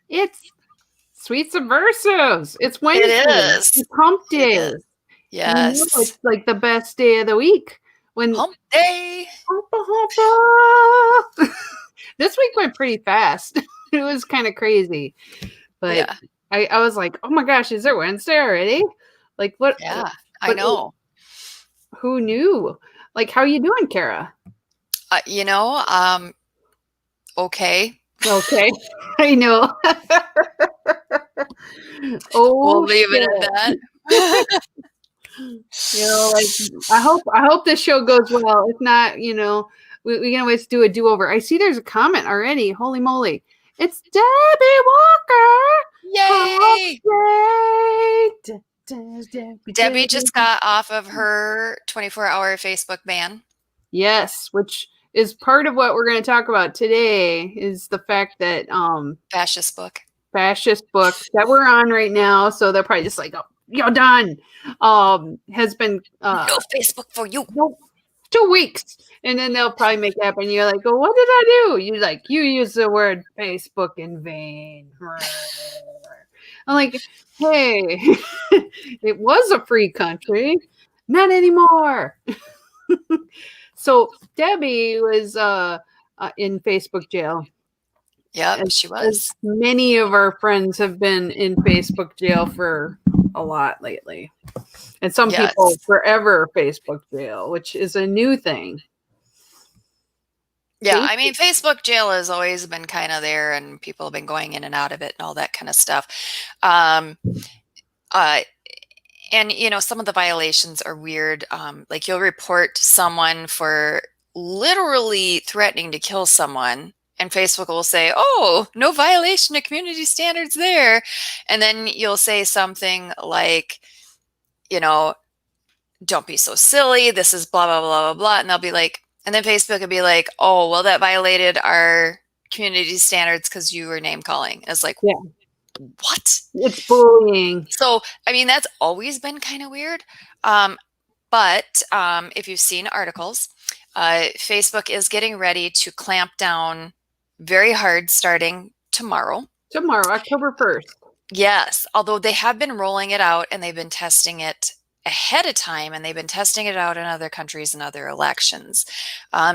It's Sweet Subversives. It's It Wednesday. is. It's hump It day. is. You know Yes. it's like the best day of the week. When Hump day. humpa humpa. This week went pretty fast. It was kind of crazy. But Yeah. I was like, oh my gosh, is it Wednesday already? Like what Yeah. I but know. who knew? Like how you doing, Kara? You know, okay. Okay. I know. We'll Oh leave it at shit. that. Like I hope this show goes well. If not, we can always do a do-over. I see there's a comment already. Holy moly. It's Debbie Walker. Hump Yay! day. Debbie, Debbie Debbie. just got off of her 24-hour Facebook ban. Yes, which is part of what we're going to talk about today is the fact that Fascist book. fascist book that we're on right now, so they're probably just like, oh, you're done. Has been No Facebook for you. no 2 weeks, and then they'll probably make it happen. You're like, well, what did I do? You like you use the word Facebook in vain. I'm like, hey, it was a free country, not anymore. So Debbie was in Facebook jail. Yep, As, she as was. many of our friends have been in Facebook jail for a lot lately. And some people Yes. forever Facebook jail, which is a new thing. Yeah, I mean, Facebook, Facebook jail has always been kind of there, and people have been going in and out of it and all that kind of stuff. Um, uh, and some of the violations are weird. Like you'll report someone for literally threatening to kill someone, and Facebook will say, "Oh, no violation of community standards there," and then you'll say something like, you know, "Don't be so silly. This is blah blah blah blah blah," and they'll be like, and then Facebook will be like, "Oh, well, that violated our community standards because you were name calling." And it's like, yeah, what? it's bullying. So, I mean, that's always been kind of weird. But if you've seen articles, Facebook is getting ready to clamp down very hard starting tomorrow. Tomorrow, October 1st. Yes, although they have been rolling it out and they've been testing it ahead of time, and they've been testing it out in other countries and other elections.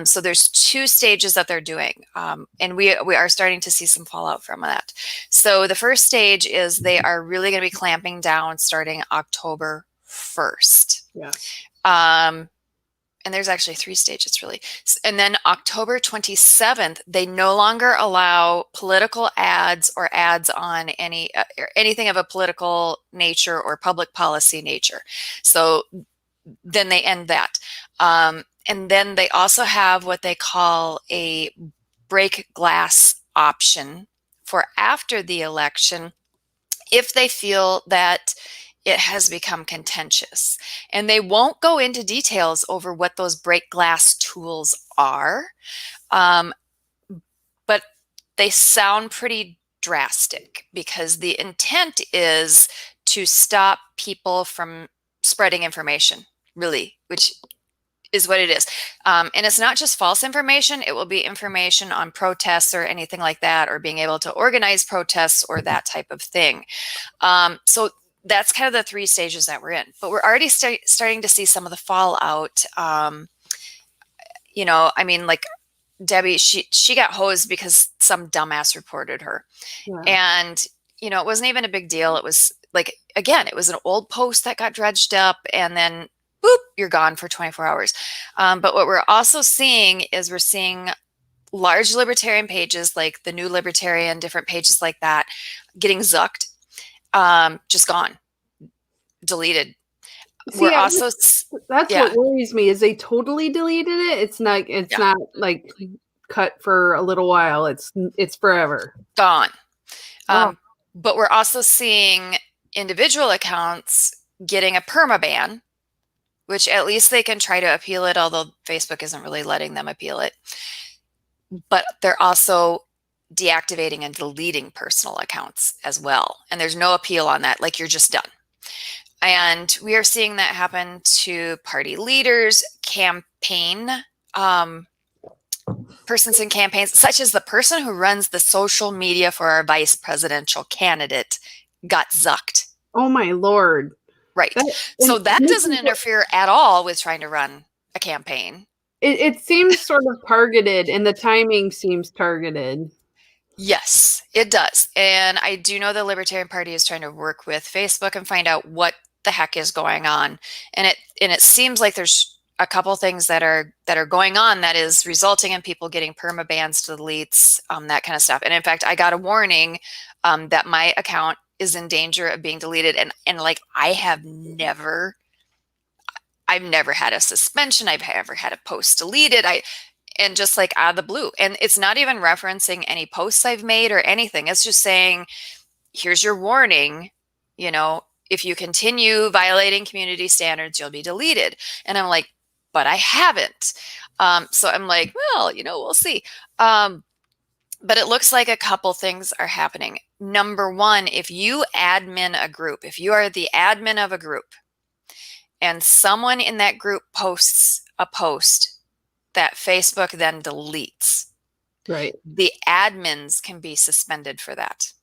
So there's 2 stages that they're doing, and we are starting to see some fallout from that. So the first stage is they are really going to be clamping down starting October 1st. Yeah. And there's actually 3 stages really. And then October 27th, they no longer allow political ads or ads on anything of a political nature or public policy nature. So then they end that. And then they also have what they call a break glass option for after the election if they feel that it has become contentious. And they won't go into details over what those break glass tools are, but they sound pretty drastic because the intent is to stop people from spreading information, really, which is what it is. And it's not just false information. It will be information on protests or anything like that, or being able to organize protests or that type of thing. So that's kind of the 3 stages that we're in, but we're already starting to see some of the fallout. I mean, like Debbie, she got hosed because some dumbass reported her. Yeah. And, it wasn't even a big deal. It was like, again, it was an old post that got dredged up, and then boop, you're gone for 24 hours. But what we're also seeing is we're seeing large libertarian pages like the New Libertarian, different pages like that, getting zucked. Just gone, deleted. See, We're also, that's yeah, what worries me is they totally deleted it. It's yeah, not like cut for a little while. It's forever. gone. Oh, But we're also seeing individual accounts getting a permaban, which at least they can try to appeal it, although Facebook isn't really letting them appeal it. But they're also deactivating and deleting personal accounts as well. And there's no appeal on that. Like, you're just done. And we are seeing that happen to party leaders, campaign persons in campaigns, such as the person who runs the social media for our vice presidential candidate, got zucked. Oh my Lord. Right. So that doesn't interfere at all with trying to run a campaign. It seems sort of targeted, and the timing seems targeted. Yes, it does. And I do know the Libertarian Party is trying to work with Facebook and find out what the heck is going on. And it seems like there's a couple things that are going on that is resulting in people getting permabans, deletes, that kind of stuff. And in fact, I got a warning that my account is in danger of being deleted. And like, I've never had a suspension. I've never had a post deleted. And just like out of the blue. And it's not even referencing any posts I've made or anything. It's just saying, here's your warning, if you continue violating community standards, you'll be deleted. And I'm like, but I haven't. So I'm like, well, we'll see. But it looks like a couple things are happening. Number one, if you admin a group, if you are the admin of a group and someone in that group posts a post that Facebook then deletes, right, the admins can be suspended for that.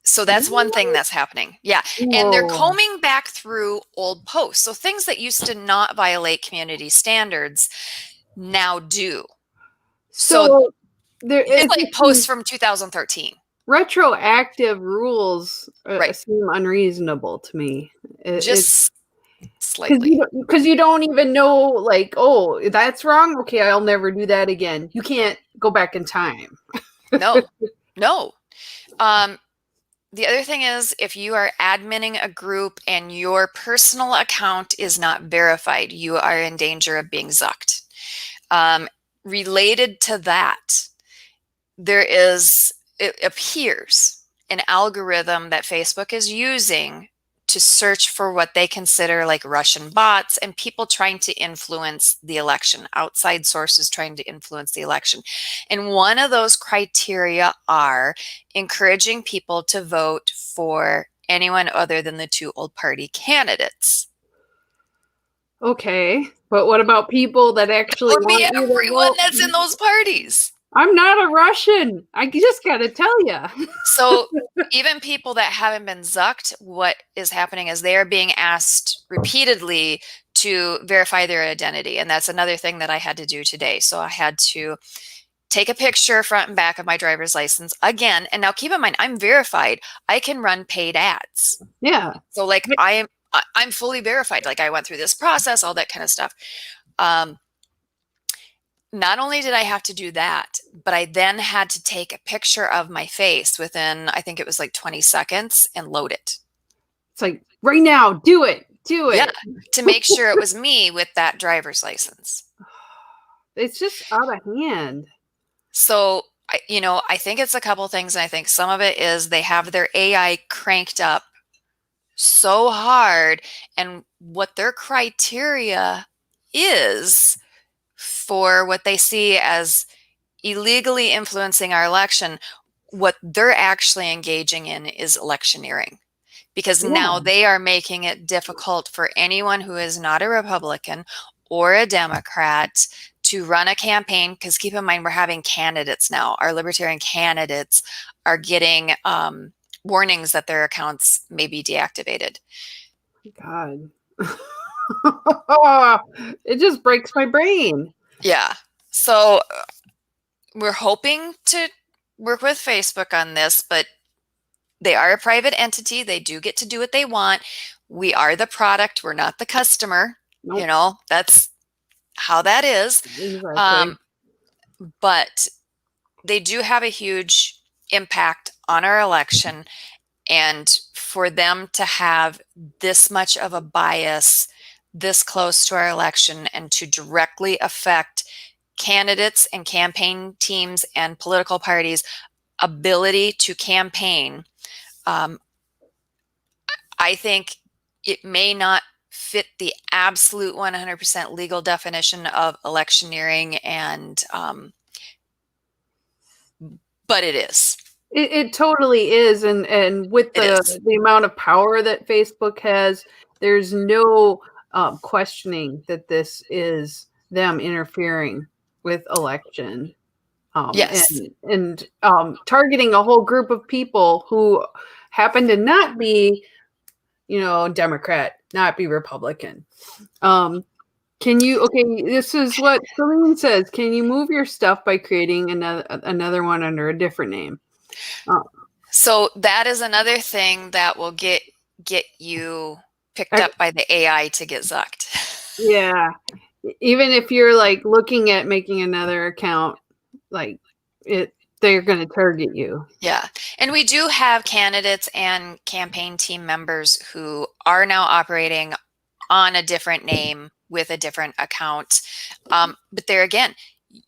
So that's one thing that's happening. Yeah. And they're combing back through old posts. So things that used to not violate community standards now do. So it's like posts from 2013. Retroactive rules Right. seem unreasonable to me. Just slightly. Because you don't even know, like, oh, that's wrong? Okay, I'll never do that again. You can't go back in time. No. The other thing is, if you are adminning a group and your personal account is not verified, you are in danger of being zucked. Related to that, it appears, an algorithm that Facebook is using to search for what they consider like Russian bots and people trying to influence the election, outside sources trying to influence the election. And one of those criteria are encouraging people to vote for anyone other than the two old party candidates. Okay, but what about people that actually want everyone that's in those parties? I'm not a Russian. I just got to tell you. So even people that haven't been zucked, what is happening is they are being asked repeatedly to verify their identity. And that's another thing that I had to do today. So I had to take a picture front and back of my driver's license again. And now keep in mind, I'm verified. I can run paid ads. Yeah. So like I'm fully verified. Like I went through this process, all that kind of stuff. Not only did I have to do that, but I then had to take a picture of my face within, I think it was like 20 seconds and load it. It's like, right now, do it. Yeah, to make sure it was me with that driver's license. It's just out of hand. So, I think it's a couple things. And I think some of it is they have their AI cranked up so hard, and what their criteria is for what they see as illegally influencing our election, what they're actually engaging in is electioneering, because now they are making it difficult for anyone who is not a Republican or a Democrat to run a campaign. Because keep in mind, we're having candidates now. Our Libertarian candidates are getting warnings that their accounts may be deactivated. God. It just breaks my brain. Yeah. So we're hoping to work with Facebook on this, but they are a private entity. They do get to do what they want. We are the product. We're not the customer. Nope. That's how that is. Exactly. But they do have a huge impact on our election. And for them to have this much of a bias this close to our election and to directly affect candidates and campaign teams and political parties' ability to campaign, I think it may not fit the absolute 100% legal definition of electioneering, and but it is. It totally is, and with the amount of power that Facebook has, there's no questioning that this is them interfering with election. Yes. And targeting a whole group of people who happen to not be, Democrat, not be Republican. This is what Celine says. Can you move your stuff by creating another one under a different name? So that is another thing that will get you picked up by the AI to get zucked. Yeah. Even if you're like looking at making another account, like they're going to target you. Yeah. And we do have candidates and campaign team members who are now operating on a different name with a different account. But there again,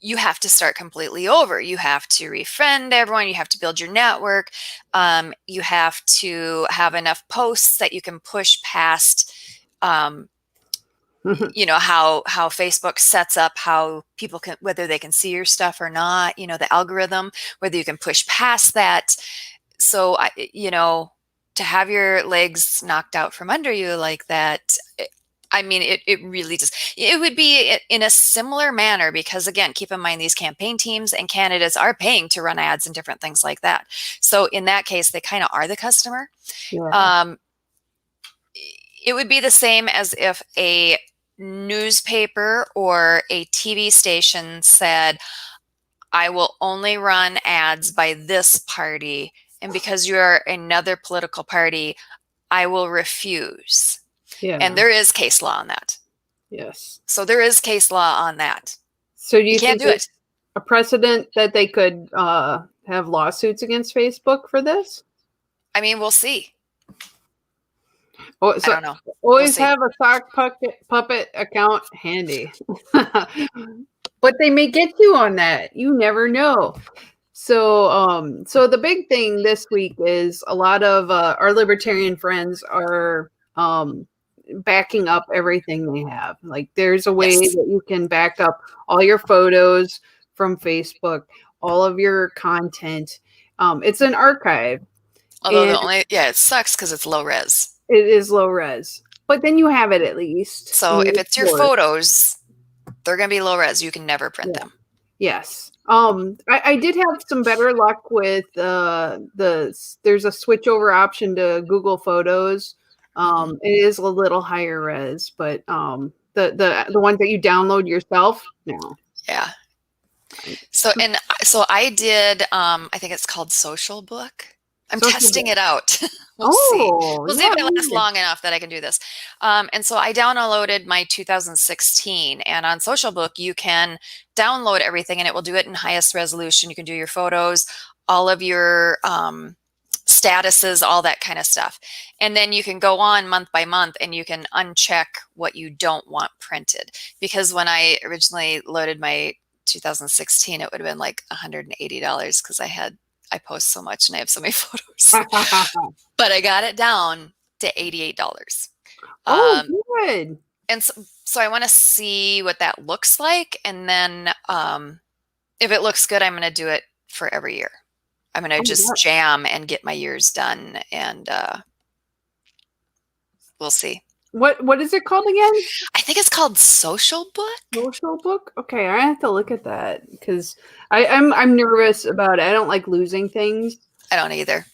you have to start completely over. You have to refriend everyone. You have to build your network. You have to have enough posts that you can push past, how Facebook sets up how people can, whether they can see your stuff or not, the algorithm, whether you can push past that. So, to have your legs knocked out from under you like that, it really just, it would be in a similar manner because, again, keep in mind these campaign teams and candidates are paying to run ads and different things like that. So in that case, they kind of are the customer. Yeah. It would be the same as if a newspaper or a TV station said, I will only run ads by this party, and because you're another political party, I will refuse. Yeah. And there is case law on that. Yes. So there is case law on that. So do you can't think do it. A precedent that they could have lawsuits against Facebook for this? We'll see. Oh, so I don't know. Always have a sock puppet account handy. But they may get you on that. You never know. So the big thing this week is a lot of our libertarian friends are backing up everything they have. Like there's a way that you can back up all your photos from Facebook, all of your content. It's an archive. Although it sucks because it's low res. It is low res, but then you have it at least. So if it's your photos, they're going to be low res. You can never print them. Yes. I did have some better luck with there's a switch over option to Google Photos. It is a little higher res, but the ones that you download yourself, no. Yeah. So I did I think it's called Social Book. I'm testing it out. We'll see if it lasts long enough that I can do this. And so I downloaded my 2016, and on Social Book you can download everything and it will do it in highest resolution. You can do your photos, all of your statuses, all that kind of stuff. And then you can go on month by month and you can uncheck what you don't want printed. Because when I originally loaded my 2016, it would have been like $180 because I post so much and I have so many photos. But I got it down to $88. Oh, good. And so I want to see what that looks like. And then if it looks good, I'm going to do it for every year. I'm going to just jam and get my years done. And we'll see. What is it called again? I think it's called Social Book. Social Book? Okay, I have to look at that because I'm nervous about it. I don't like losing things. I don't either.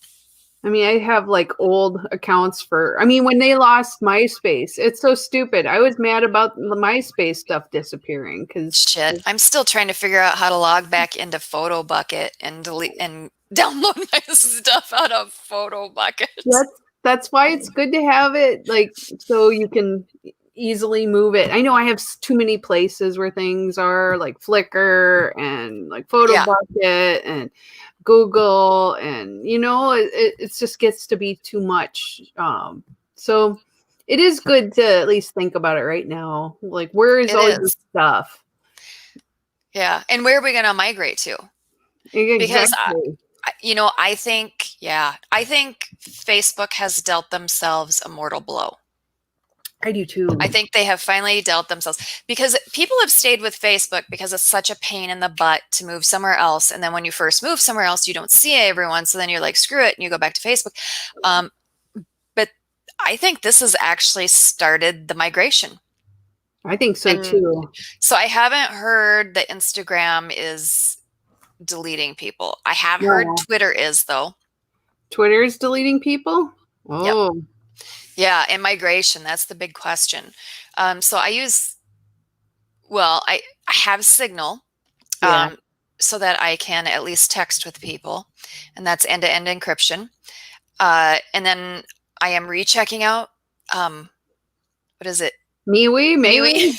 I have like old accounts when they lost MySpace. It's so stupid. I was mad about the MySpace stuff disappearing because shit. I'm still trying to figure out how to log back into Photo Bucket and delete and download my stuff out of Photo Bucket. That's why it's good to have it, like, so you can easily move it. I know I have too many places where things are, like Flickr and like Photo Bucket and Google, and it just gets to be too much. So it is good to at least think about it right now. Like, where is all this stuff? Yeah, and where are we going to migrate to? Exactly. Because I think Facebook has dealt themselves a mortal blow. I do too. I think they have finally dealt themselves, because people have stayed with Facebook because it's such a pain in the butt to move somewhere else. And then when you first move somewhere else, you don't see everyone. So then you're like, screw it. And you go back to Facebook. But I think this has actually started the migration. I think so And too. so I haven't heard that Instagram is deleting people. I have heard No. Twitter is, though. Twitter is deleting people? Yep. Oh. Yeah, and migration, that's the big question. So I use, well, I have Signal, Yeah. so that I can at least text with people, and that's end-to-end encryption. And then I am rechecking out, what is it? MeWe, MeWe.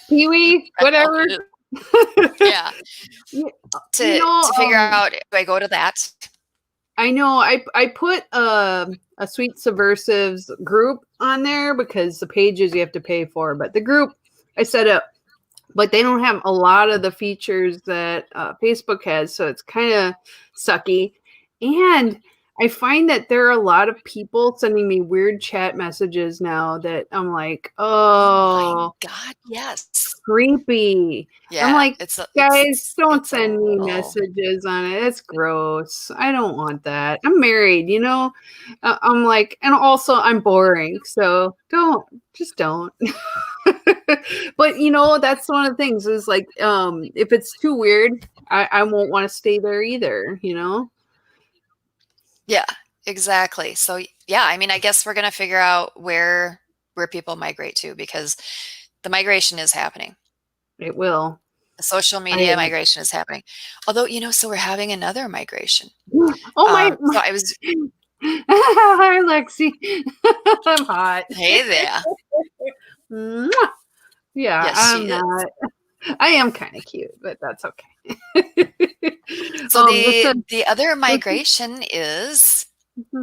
Peewee, whatever. Yeah, You to figure out, do I go to that? I know I put a Sweet Subversives group on there because the pages you have to pay for, but the group I set up, but they don't have a lot of the features that Facebook has, so it's kind of sucky. And I find that there are a lot of people sending me weird chat messages now that I'm like, Oh oh, my God, yes. creepy. I'm Yeah, like, guys, don't it's a send me little, messages on it. It's gross. I don't want that. I'm married, you know. I'm like, and also I'm boring, so just don't. But you know, that's one of the things is like, if it's too weird, I won't want to stay there either. You know. yeah, exactly. So yeah, I mean, I guess we're gonna figure out where people migrate to, because the migration is happening. It will. The social I media migration is happening. Although, so we're having another migration. oh So my. I was, Hi, Lexi. I'm hot. hey there. Mwah. Yeah, Yes, she I'm is. not. I am kind of cute, but that's okay. So Listen, the other migration is,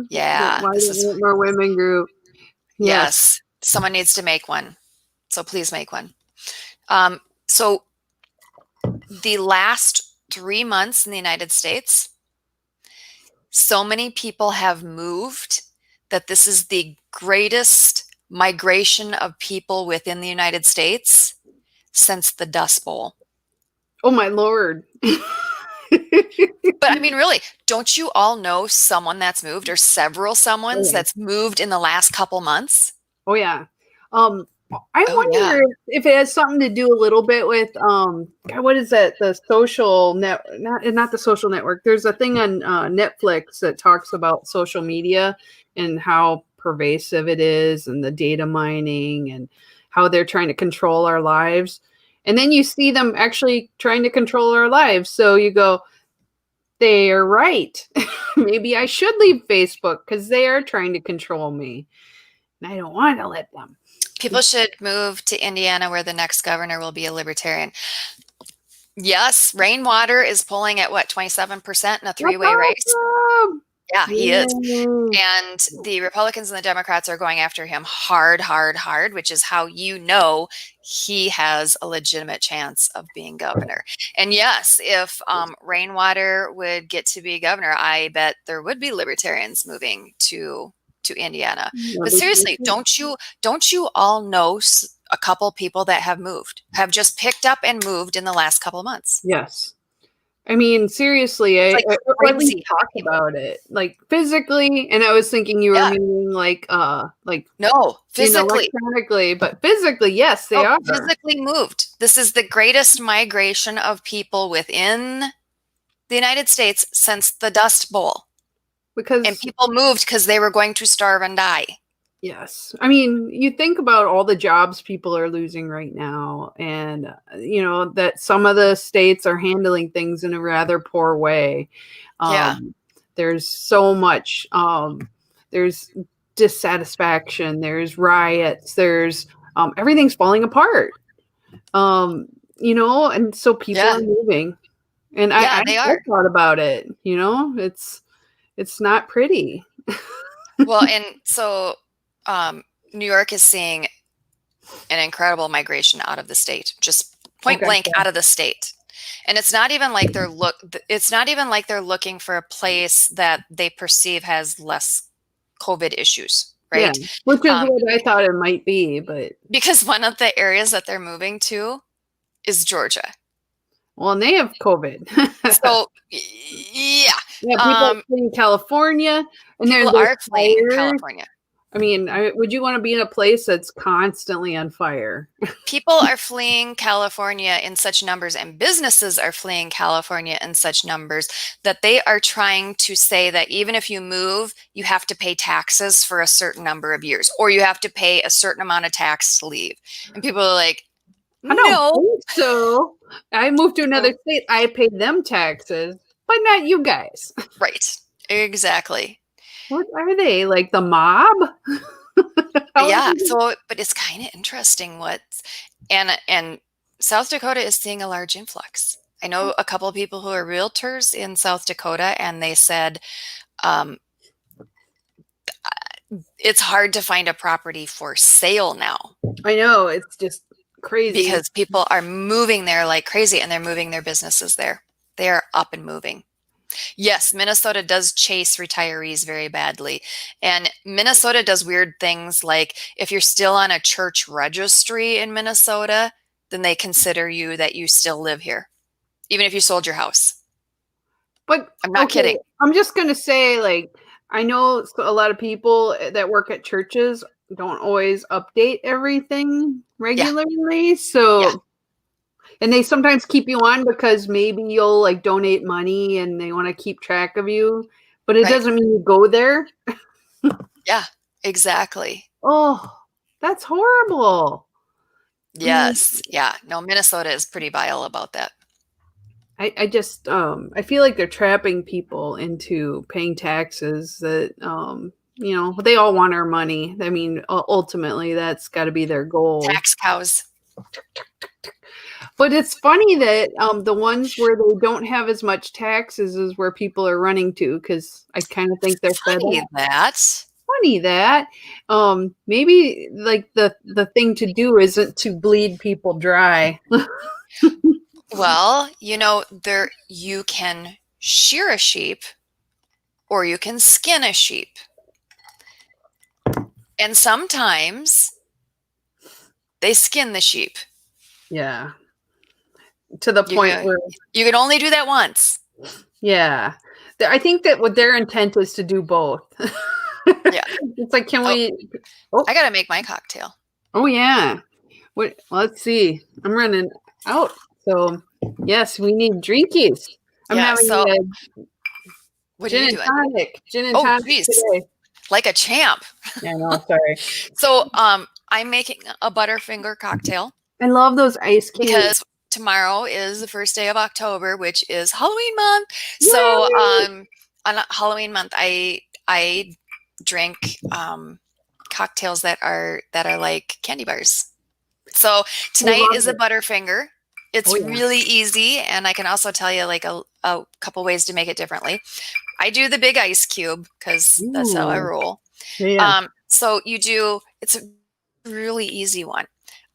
yeah, why this don't is, we more women group? Yes. yes, someone needs to make one. So please make one. So the last 3 months in the United States, so many people have moved that this is the greatest migration of people within the United States since the Dust Bowl. Oh my Lord. But I mean, really, don't you all know someone that's moved, or several someone's that's moved in the last couple months? Oh yeah. I Oh yeah. wonder if it has something to do a little bit with God, what is that? The social net, not the social network. There's a thing on Netflix that talks about social media and how pervasive it is, and the data mining, and how they're trying to control our lives. And then you see them actually trying to control our lives. So you go, they are right. Maybe I should leave Facebook because they are trying to control me. And I don't want to let them. People should move to Indiana, where the next governor will be a libertarian. Yes, Rainwater is polling at what, 27% in a three-way race? Awesome. Yeah, he is. Yay. And the Republicans and the Democrats are going after him hard, hard, hard, which is how he has a legitimate chance of being governor. And yes, if Rainwater would get to be governor, I bet there would be libertarians moving to Indiana. But seriously, don't you all know a couple people that have just picked up and moved in the last couple of months? Yes. I mean, seriously, I at least talk about it, like physically. And I was thinking you were meaning like no, physically, electronically, but physically, yes, they are physically moved. This is the greatest migration of people within the United States since the Dust Bowl. And people moved because they were going to starve and die. Yes. I mean, you think about all the jobs people are losing right now, and, that some of the states are handling things in a rather poor way. There's so much, there's dissatisfaction, there's riots, there's everything's falling apart. And so people are moving. And I thought about it, it's not pretty. Well, and so New York is seeing an incredible migration out of the state, just point blank out of the state. And it's not even like they're looking for a place that they perceive has less COVID issues, right? Yeah, which is what I thought it might be, but because one of the areas that they're moving to is Georgia. Well, and they have COVID. So yeah, people in California, and people are fleeing California. I mean, would you want to be in a place that's constantly on fire? People are fleeing California in such numbers, and businesses are fleeing California in such numbers that they are trying to say that even if you move, you have to pay taxes for a certain number of years, or you have to pay a certain amount of tax to leave. And people are like, I don't no. think so. I moved to another state. I paid them taxes, but not you guys. Right. Exactly. What are they? Like the mob? Yeah. So, but it's kind of interesting and South Dakota is seeing a large influx. I know a couple of people who are realtors in South Dakota, and they said it's hard to find a property for sale now. I know, it's just crazy. Because people are moving there like crazy, and they're moving their businesses there. They are up and moving. Yes, Minnesota does chase retirees very badly. And Minnesota does weird things like if you're still on a church registry in Minnesota, then they consider you that you still live here, even if you sold your house. But I'm not kidding. I'm just going to say, like, I know a lot of people that work at churches don't always update everything regularly. So, and they sometimes keep you on because maybe you'll like donate money and they want to keep track of you, but it doesn't mean you go there. Yeah, exactly. Oh, that's horrible. Yes. Yeah. No, Minnesota is pretty vile about that. I just I feel like they're trapping people into paying taxes that you know, they all want our money. I mean, ultimately that's got to be their goal. Tax cows. But it's funny that the ones where they don't have as much taxes is where people are running to, because I kind of think they're fed up. Funny that maybe like the thing to do isn't to bleed people dry. Well, you know, you can shear a sheep or you can skin a sheep. And sometimes they skin the sheep. Yeah. To the point where you can only do that once. Yeah. I think that what their intent is to do both. Yeah. It's like, can we? Oh, I got to make my cocktail. Oh, yeah. Let's see. I'm running out. So, yes, we need drinkies. I'm having what gin are you and doing? tonic. Gin and tonic today. Like a champ. Yeah, no, sorry. So, I'm making a Butterfinger cocktail. I love those ice cubes. Because tomorrow is the first day of October, which is Halloween month. Yay! So, on Halloween month, I drink cocktails that are like candy bars. So tonight is a Butterfinger. It's really easy, and I can also tell you like a couple ways to make it differently. I do the big ice cube because that's how I roll. Yeah. So it's a really easy one,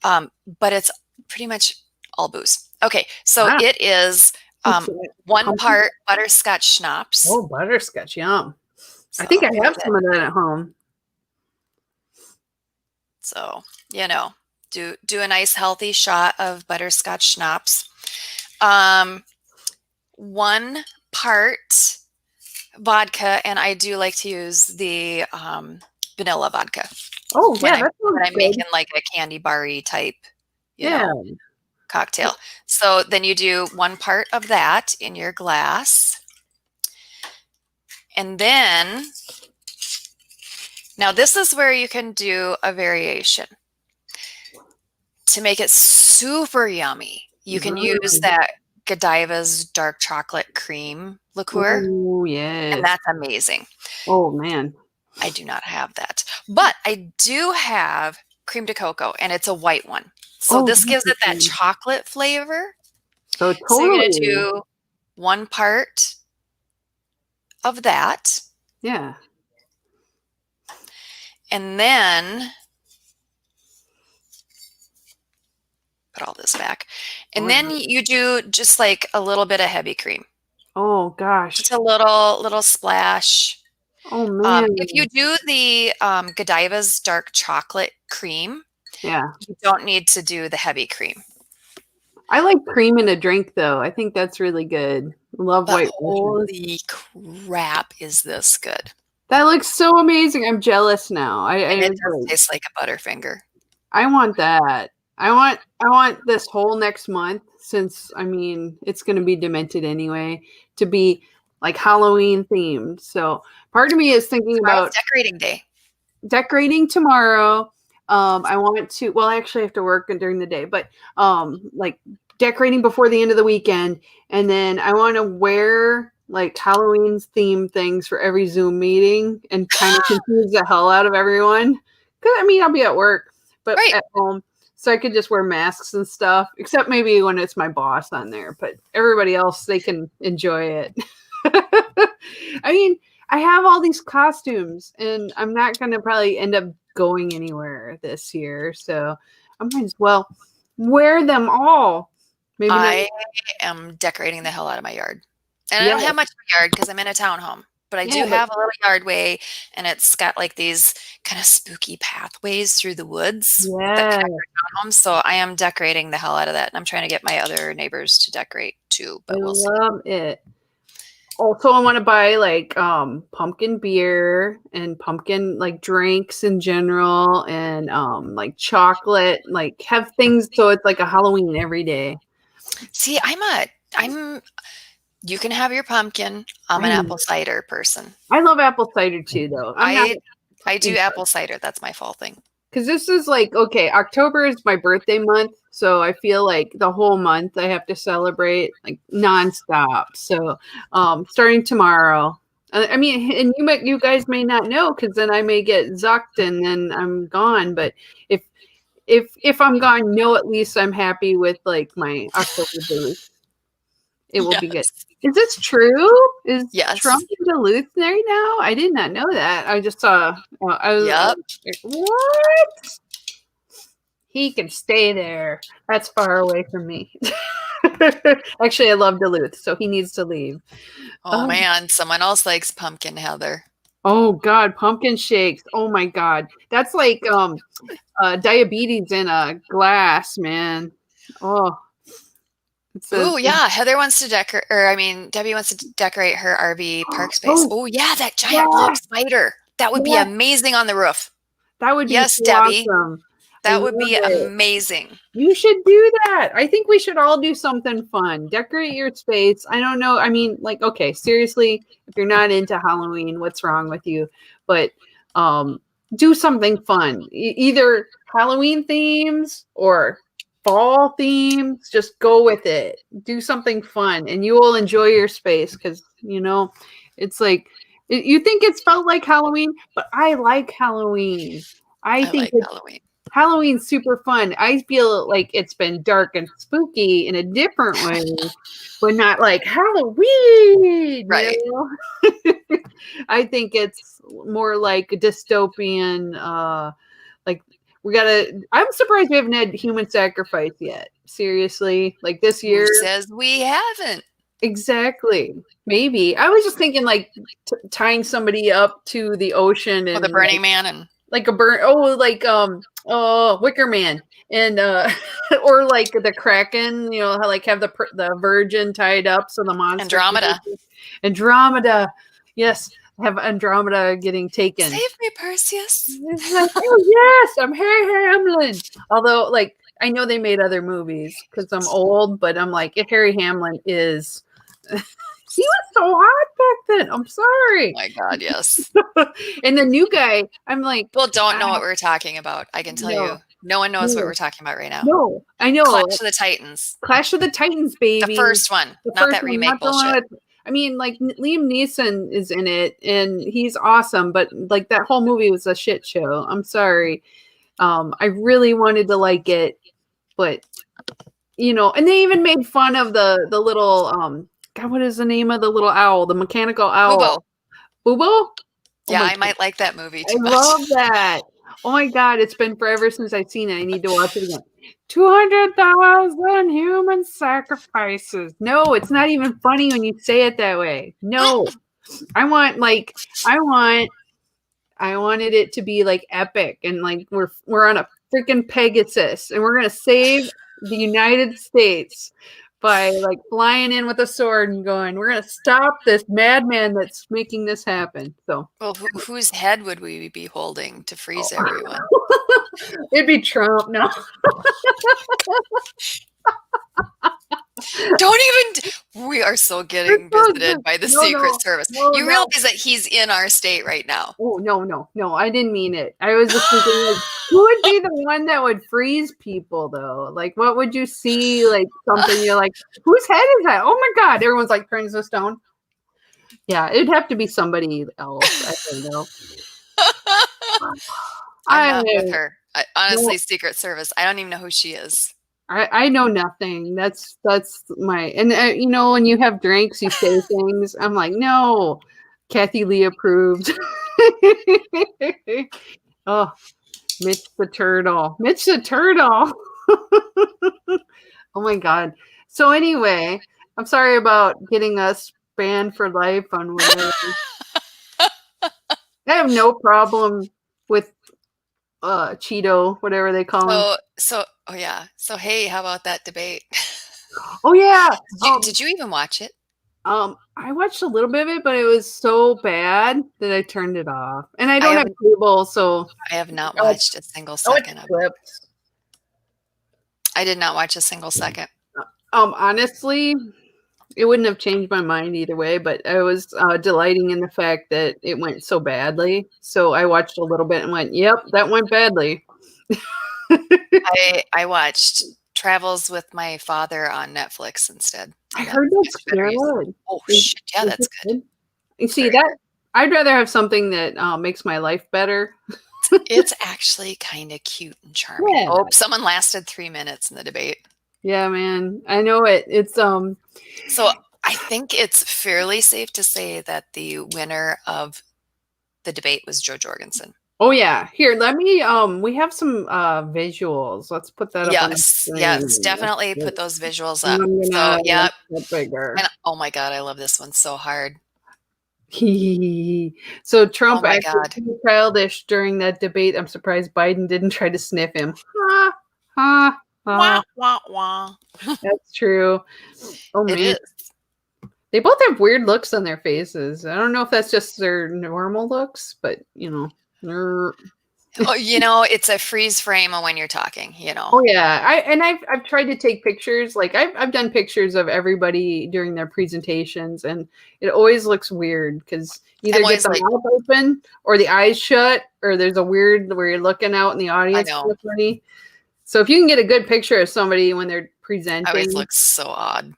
but it's pretty much all booze. Okay, so it is 1 part butterscotch schnapps. Oh, butterscotch, yum. So I think I have some of that at home. So, you know, do a nice healthy shot of butterscotch schnapps. 1 part vodka, and I do like to use the vanilla vodka. Oh, yeah, that's when I'm making like a candy bar-y type, you know, cocktail. So then you do 1 part of that in your glass. And then, now this is where you can do a variation. To make it super yummy, you can use that Godiva's dark chocolate cream liqueur. Oh, yeah. And that's amazing. Oh, man. I do not have that. But I do have cream de cocoa, and it's a white one. So this gives it that chocolate flavor. So totally. So you're going to do 1 part of that. Yeah. And then put all this back. And then you do just like a little bit of heavy cream. Oh, gosh. Just a little splash. Oh, man. If you do the Godiva's dark chocolate cream, you don't need to do the heavy cream. I like cream in a drink, though. I think that's really good. Love white. Holy crap, is this good? That looks so amazing. I'm jealous now. And I it was does like, taste like a Butterfinger. I want that. I want this whole next month, since I mean it's going to be demented anyway, to be like Halloween themed. So part of me is thinking Tomorrow's about decorating day. decorating tomorrow. I want to. Well, I actually have to work during the day, but like decorating before the end of the weekend, and then I want to wear like Halloween's theme things for every Zoom meeting and kind of confuse the hell out of everyone. Because I mean, I'll be at work, but Right. at home, so I could just wear masks and stuff. Except maybe when it's my boss on there, but everybody else, they can enjoy it. I mean, I have all these costumes, and I'm not going to probably end up going anywhere this year, so I might as well wear them all. Maybe not. I am decorating the hell out of my yard. And I Yeah, don't have much of a yard because I'm in a townhome, but I do yeah, but have a little yardway, and it's got like these kind of spooky pathways through the woods that yeah, connect our townhomes. So I am decorating the hell out of that. And I'm trying to get my other neighbors to decorate too, I but we'll see. love it. Also, I want to buy like pumpkin beer and pumpkin like drinks in general, and like chocolate, like have things so it's like a Halloween every day. See, you can have your pumpkin. I'm I an know. apple cider person. I love apple cider too, though. I'm not I do apple cider. That's my fall thing. because this is like okay. October is my birthday month, so I feel like the whole month I have to celebrate like nonstop. So, starting tomorrow. I mean, and you guys may not know because then I may get zucked and then I'm gone. But if if I'm gone, know at least I'm happy with like my October booth. It will be good. Yes. Is this true? Is Yes. Trump in Duluth right now? I did not know that. I just saw. I was Yep. like, what? He can stay there. That's far away from me. Actually, I love Duluth, so he needs to leave. Oh man, someone else likes pumpkin, Heather. Oh God, pumpkin shakes. Oh my God, that's like diabetes in a glass, man. Oh, it says. Ooh, yeah. Heather wants to decorate, or I mean, Debbie wants to decorate her RV park space. Oh Oh, yeah, that giant blow up yeah, spider. That would be yeah. amazing on the roof. That would be Yes, so Debbie. awesome. I That would love be it. amazing. You should do that. I think we should all do something fun. Decorate your space. I don't know. I mean, like, okay, seriously, if you're not into Halloween, what's wrong with you? But do something fun. Either Halloween themes or fall themes. Just go with it. Do something fun, and you will enjoy your space because it's like you think it's felt like Halloween, but I like Halloween. I I think like it's Halloween. Halloween's super fun. I feel like it's been dark and spooky in a different way, but not like Halloween, Right. I think it's more like dystopian, like I'm surprised we haven't had human sacrifice yet. Seriously. Like this Who year. says we haven't? Exactly. Maybe. I was just thinking like tying somebody up to the ocean With a and Burning Man and like a burn like Wicker Man and or like the Kraken, how like have the virgin tied up so the monster Andromeda. Andromeda. Yes, have Andromeda getting taken. Save me, Perseus. It's like, oh yes, I'm Harry Hamlin. Although like I know they made other movies because I'm old, but I'm like if Harry Hamlin is he was so hot back then. I'm sorry. Oh my God, yes. And the new guy, I'm like, People don't know what we're talking about. I can tell you. No one knows what we're talking about right now. No, I know. Clash of the Titans. Clash of the Titans, baby. The first one. Not that remake bullshit. I mean, like Liam Neeson is in it, and he's awesome. But like that whole movie was a shit show. I'm sorry. I really wanted to like it, but and they even made fun of the little God, what is the name of the little owl? The mechanical owl. Bubo. Bubo? Yeah, I might like that movie too much. I love that. Oh my God, it's been forever since I've seen it. I need to watch it again. 200,000 human sacrifices. No, it's not even funny when you say it that way. No. I wanted it to be like epic and like we're on a freaking Pegasus and we're gonna save the United States. by like flying in with a sword and going, "We're gonna stop this madman that's making this happen." So, well, whose head would we be holding to freeze everyone? It'd be Trump. No. Don't even. We are so getting visited by the Secret Service. You realize that he's in our state right now? Oh, no. I didn't mean it. I was just thinking, like, who would be the one that would freeze people, though? Like, what would you see? Like, something you're like, whose head is that? Oh my God. Everyone's like, turns to stone. Yeah, it'd have to be somebody else. I don't know. I'm not with her. Honestly, Secret Service. I don't even know who she is. I know nothing. That's my, and you know, when you have drinks, you say things. I'm like, no, Kathy Lee approved. Oh, Mitch the turtle. Oh my God. So anyway, I'm sorry about getting us banned for life on whatever. I have no problem with Cheeto, whatever they call him. Oh yeah. So hey, how about that debate? Oh yeah. Did you even watch it? I watched a little bit of it, but it was so bad that I turned it off. And I don't have cable, so I have not watched a single second of it. I did not watch a single second. Honestly, it wouldn't have changed my mind either way, but I was delighting in the fact that it went so badly. So I watched a little bit and went, "Yep, that went badly." I watched Travels with My Father on Netflix instead. I heard that's good. Oh shit, yeah, that's good. You see that? I'd rather have something that makes my life better. It's actually kind of cute and charming. Yeah. Oh, someone lasted 3 minutes in the debate. Yeah, man, I know it. It's So I think it's fairly safe to say that the winner of the debate was Joe Jorgensen. Oh yeah. Here, let me we have some visuals. Let's put that up on the screen. Yes, definitely put those visuals up. So yeah. And oh my God, I love this one so hard. So Trump acted childish during that debate. I'm surprised Biden didn't try to sniff him. Wah, wah, wah. That's true. Oh man. It is. They both have weird looks on their faces. I don't know if that's just their normal looks, but you know. Oh, you know, it's a freeze frame when you're talking, you know. Oh yeah. I've tried to take pictures. Like I've done pictures of everybody during their presentations, and it always looks weird because either get the mouth open or the eyes shut, or there's a weird where you're looking out in the audience. So if you can get a good picture of somebody when they're presenting, it always looks so odd.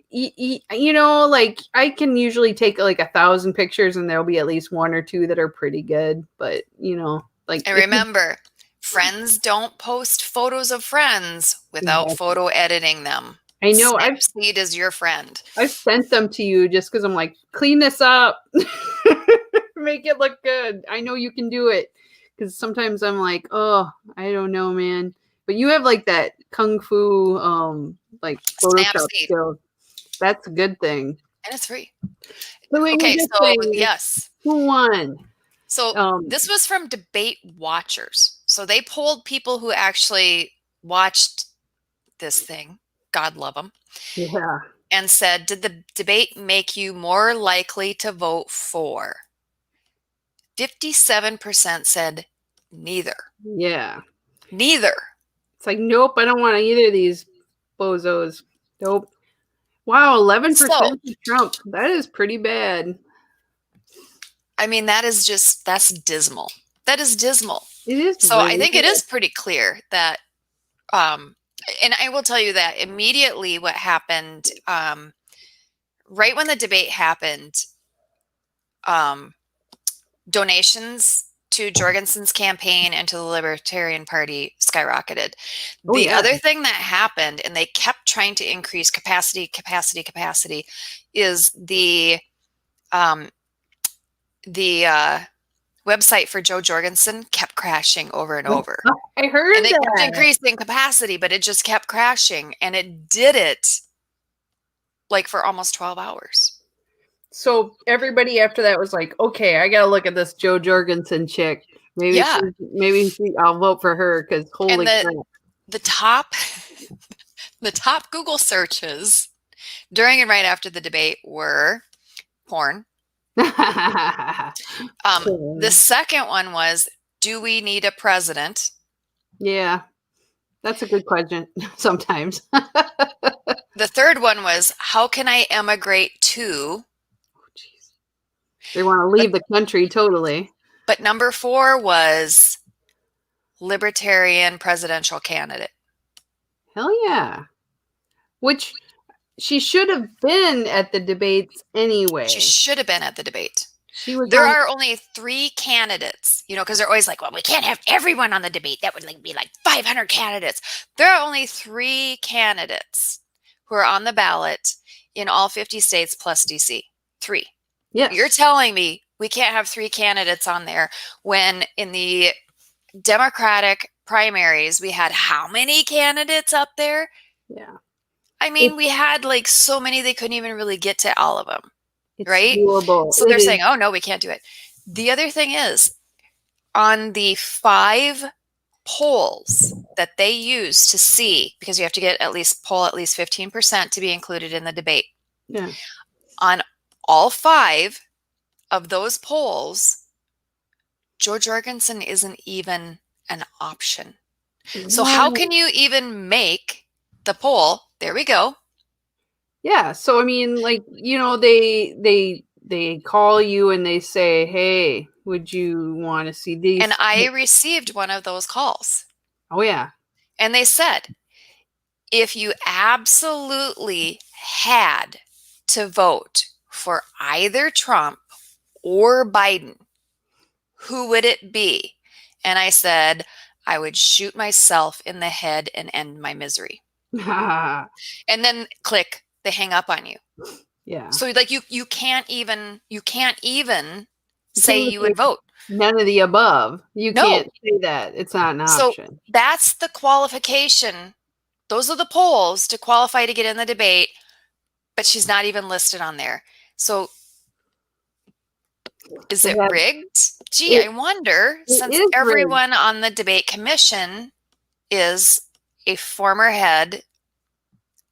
You know, like I can usually take like 1,000 pictures and there'll be at least 1 or 2 that are pretty good. But you know, like, and remember, friends don't post photos of friends without photo editing them. I know. Snapseed is your friend. I've sent them to you just because I'm like, clean this up, make it look good. I know you can do it, because sometimes I'm like, oh, I don't know, man. But you have like that kung fu like Photoshop skills. That's a good thing. And it's free. Okay, so yes. Who won? So this was from Debate Watchers. So they polled people who actually watched this thing. God love them. Yeah. And said, did the debate make you more likely to vote for? 57% said neither. Yeah. Neither. It's like, nope, I don't want either of these bozos. Nope. Wow, 11% to Trump. That is pretty bad. I mean, that's dismal. That is dismal. It is. So I think it is pretty clear that, and I will tell you that immediately what happened, right when the debate happened, donations to Jorgensen's campaign and to the Libertarian Party skyrocketed. The other thing that happened, and they kept trying to increase capacity, is the website for Joe Jorgensen kept crashing over and over. I heard and they kept increasing capacity, but it just kept crashing, and it did it like for almost 12 hours. So everybody after that was like, okay, I gotta look at this Joe Jorgensen chick. Maybe I'll vote for her, because holy crap. The top The top Google searches during and right after the debate were porn. The second one was, do we need a president? Yeah, that's a good question sometimes. The third one was, how can I emigrate to? They want to leave the country totally. But number 4 was libertarian presidential candidate. Hell yeah. Which she should have been at the debates anyway. She should have been at the debate. There are only 3 candidates, because they're always like, well, we can't have everyone on the debate. That would be like 500 candidates. There are only 3 candidates who are on the ballot in all 50 states plus DC. 3. Yes. You're telling me we can't have 3 candidates on there when in the Democratic primaries we had how many candidates up there? Yeah. I mean, we had like so many they couldn't even really get to all of them. It's right? doable. So they're saying, oh, no, we can't do it. The other thing is, on the 5 polls that they use to see, because you have to get at least 15% to be included in the debate. Yeah. On all 5 of those polls, Jo Jorgensen isn't even an option. So how can you even make the poll? There we go. Yeah. So, I mean, like, they call you and they say, hey, would you want to see these? And I received one of those calls. Oh, yeah. And they said, if you absolutely had to vote for either Trump or Biden, who would it be? And I said, I would shoot myself in the head and end my misery. And then click, they hang up on you. Yeah. So like you can't even say you would vote. None of the above. You can't say that. It's not an option. So that's the qualification. Those are the polls to qualify to get in the debate, but she's not even listed on there. So is it rigged? Gee, I wonder, since everyone rigged on the debate commission is a former head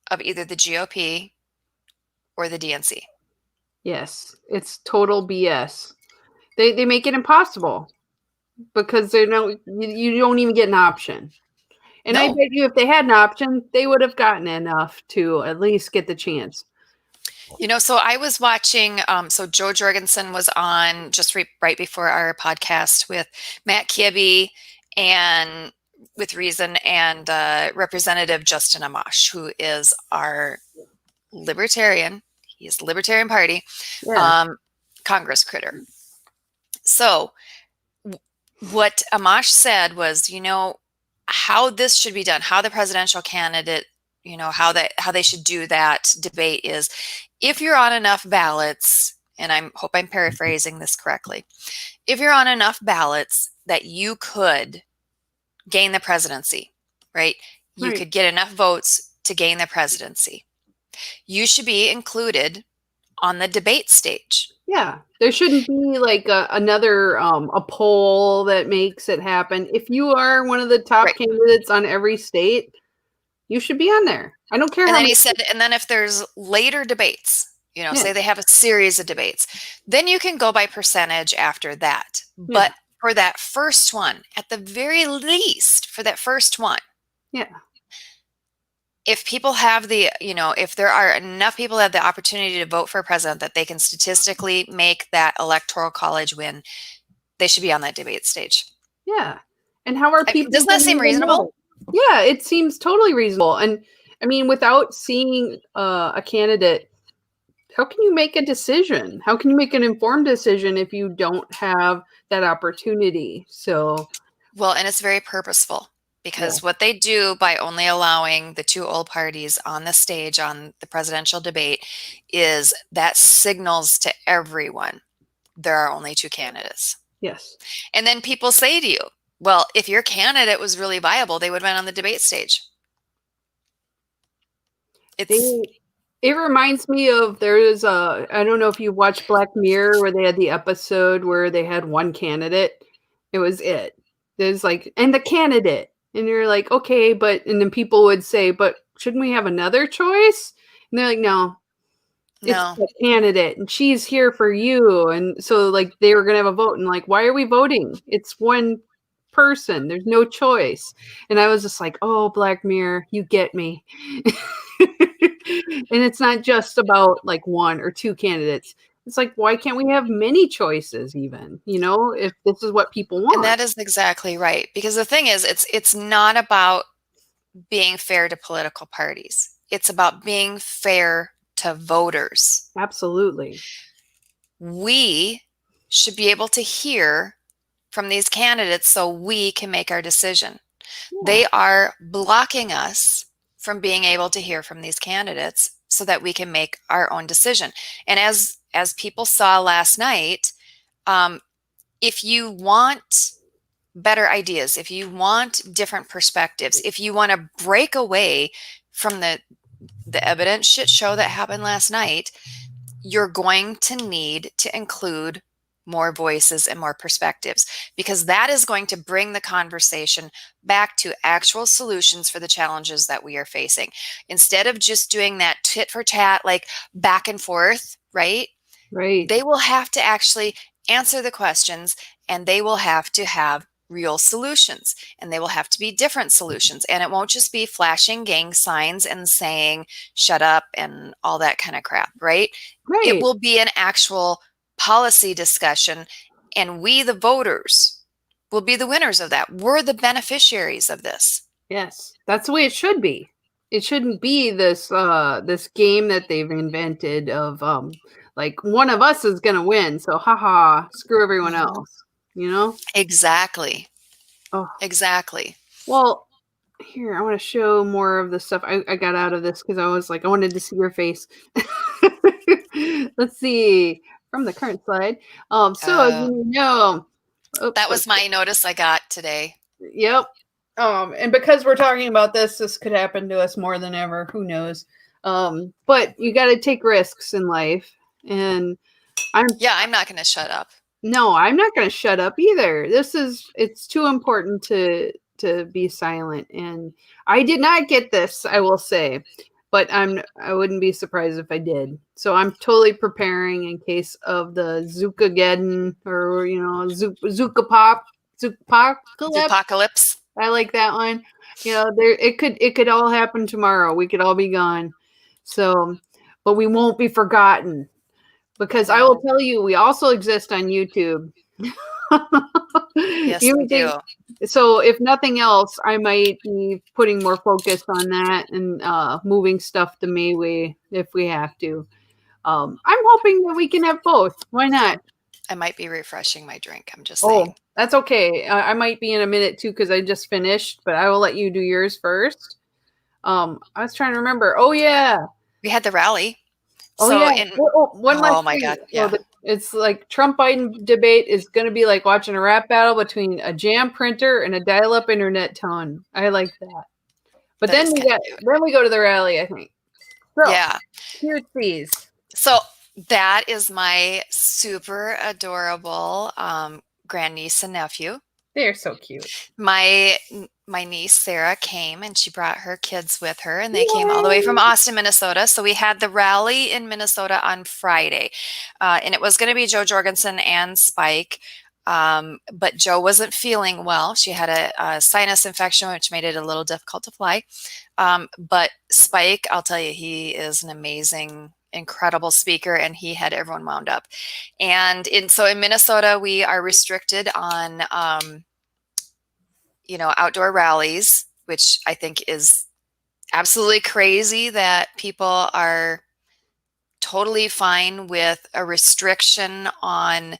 of either the GOP or the DNC. Yes, it's total BS. They make it impossible because you don't even get an option. And I bet you if they had an option, they would have gotten enough to at least get the chance. So I was watching, so Jo Jorgensen was on just right before our podcast with Matt Kibbe and with Reason and Representative Justin Amash, who is our libertarian. He's the Libertarian Party, Congress critter. So what Amash said was, how this should be done, how the presidential candidate, how they should do that debate is, if you're on enough ballots, and I hope I'm paraphrasing this correctly, if you're on enough ballots that you could gain the presidency, right? You could get enough votes to gain the presidency. You should be included on the debate stage. Yeah, there shouldn't be like another a poll that makes it happen. If you are one of the top candidates on every state, you should be on there. I don't care. And then he said, and then if there's later debates, say they have a series of debates, then you can go by percentage after that. Yeah. But for that first one, at the very least, for that first one, if people have if there are enough people that have the opportunity to vote for a president that they can statistically make that electoral college win, they should be on that debate stage. Yeah. And how are people? Doesn't that seem reasonable? Yeah, it seems totally reasonable. And I mean, without seeing a candidate, how can you make a decision? How can you make an informed decision if you don't have that opportunity? So, well, and it's very purposeful. Because what they do by only allowing the 2 old parties on the stage on the presidential debate is that signals to everyone there are only 2 candidates. Yes. And then people say to you, well, if your candidate was really viable, they would have been on the debate stage. It reminds me of, there's I don't know if you watched Black Mirror where they had the episode where they had one candidate. It was it. There's like, and the candidate. And you're like, okay, and then people would say, but shouldn't we have another choice? And they're like, no, it's No. the candidate and she's here for you. And so like they were going to have a vote and like, why are we voting? It's one person. There's no choice. And I was just like, oh, Black Mirror, you get me. And it's not just about like one or two candidates. It's like, why can't we have many choices even, if this is what people want? And that is exactly right. Because the thing is, it's not about being fair to political parties. It's about being fair to voters. Absolutely. We should be able to hear from these candidates so we can make our decision. Yeah. They are blocking us from being able to hear from these candidates so that we can make our own decision. And as people saw last night, if you want better ideas, if you want different perspectives, if you want to break away from the evidence shit show that happened last night, you're going to need to include more voices and more perspectives, because that is going to bring the conversation back to actual solutions for the challenges that we are facing. Instead of just doing that tit for tat, like back and forth, right? Right. They will have to actually answer the questions, and they will have to have real solutions, and they will have to be different solutions. And it won't just be flashing gang signs and saying, shut up and all that kind of crap, right? Right. It will be an actual policy discussion, and we, the voters, will be the winners of that. We're the beneficiaries of this. Yes, that's the way it should be. It shouldn't be this this game that they've invented of like one of us is gonna win, so haha, screw everyone else. Exactly. Oh, exactly. Well, here I want to show more of the stuff I got out of this because I was like, I wanted to see your face. Let's see from the current slide. So as you know, that was my notice I got today. Yep. And because we're talking about this could happen to us more than ever. Who knows? But you got to take risks in life, and I'm not going to shut up. No, I'm not going to shut up either. It's too important to be silent, and I did not get this, I will say, but I wouldn't be surprised if I did. So I'm totally preparing in case of the Zuccageddon or Zuccapocalypse. I like that one. It could all happen tomorrow. We could all be gone. So, but we won't be forgotten. Because I will tell you, we also exist on YouTube. Yes, we do. So if nothing else, I might be putting more focus on that and moving stuff to MeWe if we have to. I'm hoping that we can have both. Why not? I might be refreshing my drink. I'm just saying. That's okay. I might be in a minute too because I just finished, but I will let you do yours first. I was trying to remember. Oh yeah, we had the rally. Oh so yeah. One last oh my thing. God. Yeah. It's like Trump-Biden debate is going to be like watching a rap battle between a jam printer and a dial-up internet tone. I like that. But then we go to the rally, I think. So, yeah. Here's these. So that is my super adorable grandniece and nephew. They're so cute. My niece Sarah came and she brought her kids with her, and they came all the way from Austin, Minnesota. So we had the rally in Minnesota on Friday, and it was going to be Joe Jorgensen and Spike, but Joe wasn't feeling well. She had a sinus infection, which made it a little difficult to fly. But Spike, I'll tell you, he is an amazing, incredible speaker, and he had everyone wound up. And so in Minnesota, we are restricted on outdoor rallies, which I think is absolutely crazy that people are totally fine with a restriction on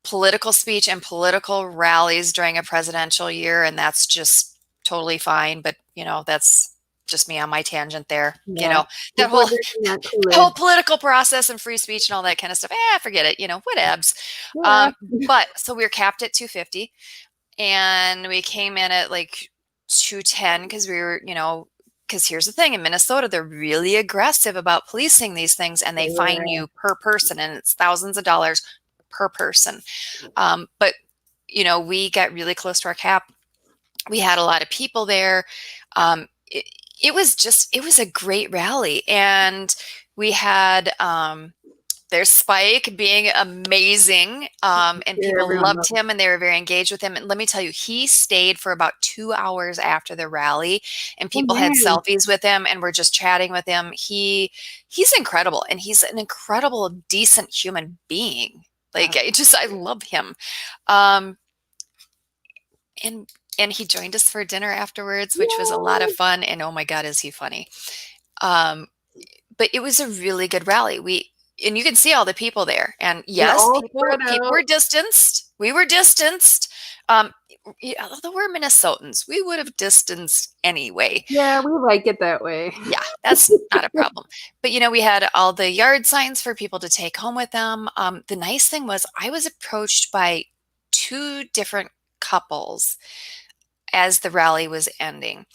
political speech and political rallies during a presidential year, and that's just totally fine. But that's just me on my tangent there. That whole political process and free speech and all that kind of stuff. Forget it. Whatevs. Yeah. But so we were capped at 250, and we came in at like 210 because we were, because here's the thing, in Minnesota, they're really aggressive about policing these things, and they fine you per person, and it's thousands of dollars per person. But we got really close to our cap. We had a lot of people there. it was a great rally. And we had, there's Spike being amazing, and Yeah, people everyone loved loves him and they were very engaged with him. And let me tell you, he stayed for about 2 hours after the rally, and Oh people had man. selfies with him and were just chatting with him. He's incredible, and he's an incredible, decent human being. Like, I love him. Um, and and he joined us for dinner afterwards, which was a lot of Yeah. fun. And oh my God, is he funny? Um, but it was a really good rally. And you can see all the people there. And They're yes, all people spread people out. were distanced. We were distanced. Um, although we're Minnesotans, we would have distanced anyway. Yeah, we like it that way. Yeah, that's not a problem. But we had all the yard signs for people to take home with them. The nice thing was I was approached by two different couples as the rally was ending.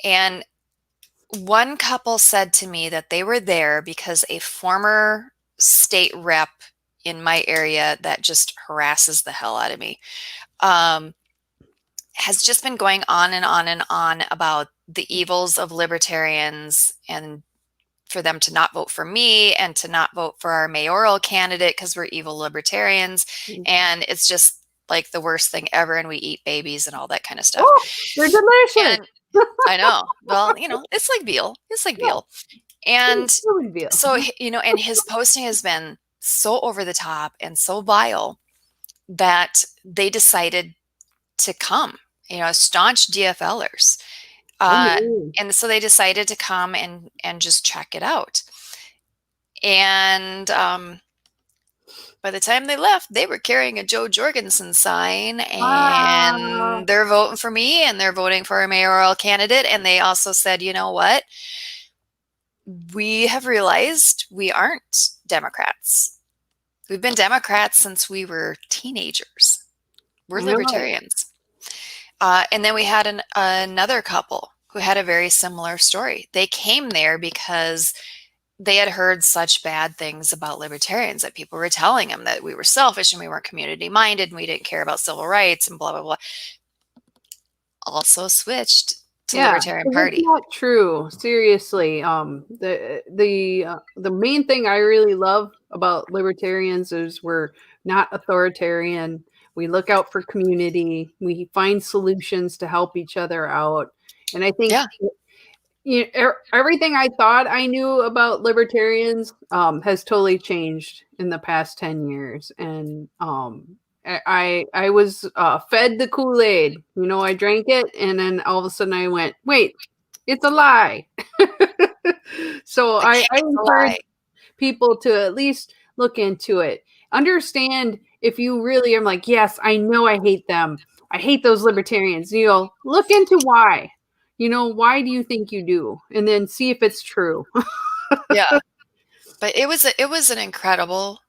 And one couple said to me that they were there because a former state rep in my area that just harasses the hell out of me, um, has just been going on and on and on about the evils of libertarians, and for them to not vote for me and to not vote for our mayoral candidate because we're evil libertarians. And it's just like the worst thing ever. And we eat babies and all that kind of stuff. Oh, they're delicious. And I know. Well, it's like veal. It's like Yeah, veal. And no big deal. so, and his posting has been so over the top and so vile that they decided to come, staunch DFLers. Oh man. And so they decided to come and just check it out. And by the time they left, they were carrying a Joe Jorgensen sign, Wow. and they're voting for me, and they're voting for a mayoral candidate. And they also said, you know what? We have realized we aren't Democrats. We've been Democrats since we were teenagers. We're I know it. libertarians. And then we had another couple who had a very similar story. They came there because they had heard such bad things about libertarians, that people were telling them that we were selfish and we weren't community minded and we didn't care about civil rights and blah, blah, blah. Also switched to Yeah, Libertarian 'cause it's Party. not true. Seriously, the main thing I really love about libertarians is we're not authoritarian. We look out for community. We find solutions to help each other out. And I think Yeah. everything I thought I knew about libertarians has totally changed in the past 10 years. And I was fed the Kool-Aid. I drank it, and then all of a sudden I went, wait, it's a lie. So The I king's a encourage lie. people to at least look into it. Understand if you really are like, yes, I know I hate them. I hate those libertarians. Look into why. Why do you think you do? And then see if it's true. Yeah. But it was an incredible